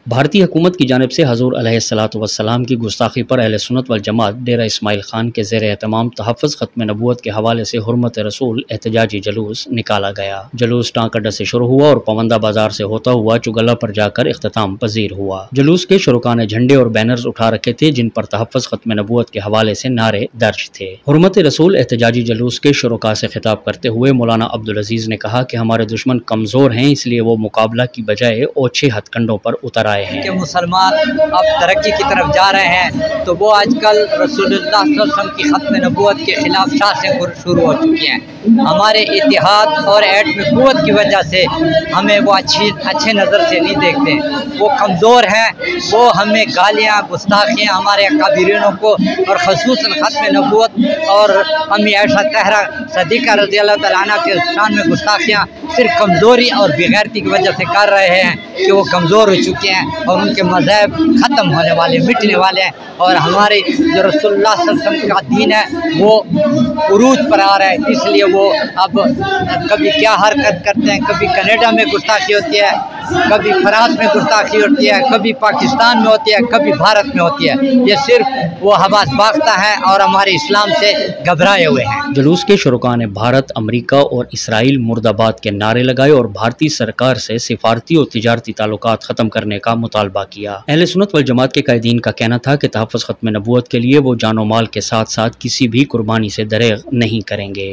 भारतीय हुकूमत की जानिब से हज़ूर अलैहिस्सलातु वस्सलाम की गुस्ताखी पर अहले सुन्नत वल जमात डेरा इस्माइल खान के ज़ेर एहतमाम तहफ़्फ़ुज़ ख़त्म नबूवत के हवाले से हुर्मत रसूल एहतजाजी जलूस निकाला गया। जलूस टांक अड्डा से शुरू हुआ और पवंदा बाजार से होता हुआ चुगला पर जाकर इख्तिताम पजीर हुआ। जलूस के शुरुका ने झंडे और बैनर्स उठा रखे थे जिन पर तहफ़्फ़ुज़ ख़त्म नबूवत के हवाले से नारे दर्ज थे। हुर्मत रसूल एहतजाजी जलूस के शुरुका से खिताब करते हुए मौलाना अब्दुल अजीज़ ने कहा कि हमारे दुश्मन कमज़ोर हैं, इसलिए वो मुकाबला की बजाय ओछे हथकंडों पर उतर आए हैं। कि मुसलमान अब तरक्की की तरफ जा रहे हैं तो वो आजकल रसूलुल्लाह सल्लल्लाहु अलैहि वसल्लम की ख़त्म नबूवत के खिलाफ शाखें शुरू हो चुकी हैं। हमारे इत्तेहाद और एटमी क़ुव्वत की वजह से हमें वो अच्छे नज़र से नहीं देखते। वो कमज़ोर हैं, वो हमें गालियाँ गुस्ताखियाँ हमारे अकाबिरीनों को और ख़ुसूसन ख़त्म नबूवत और अम्मी आयशा तहरा सदीक़ा रज़ियल्लाहु तआला अन्हा के शान में गुस्ताखियाँ सिर्फ कमज़ोरी और बेगैरती की वजह से कर रहे हैं कि वो कमज़ोर हो चुके हैं और उनके मज़हब ख़त्म होने वाले, मिटने वाले हैं। और हमारे जो रसूलुल्लाह सल्लल्लाहु अलैहि वसल्लम का दीन है वो उरूज पर आ रहा है, इसलिए वो अब कभी क्या हरकत करते हैं, कभी कनाडा में गुस्ताखी होती है, कभी फ्रांस में गुस्ताखी होती है, कभी पाकिस्तान में होती है, कभी भारत में होती है। ये सिर्फ वो हवास बाख्ता है और हमारे इस्लाम से घबराए हुए हैं। जुलूस के शुरुका ने भारत, अमरीका और इसराइल मुर्दाबाद के नारे लगाए और भारतीय सरकार से सिफारती और तिजारती ताल्लुकात ख़त्म करने का मुतालबा किया। अहले सुन्नत वल जमात के कायदीन का कहना था कि तहफ़्फ़ुज़ ख़त्म नबूवत के लिए वो जानो माल के साथ साथ किसी भी कुर्बानी से दरेग नहीं करेंगे।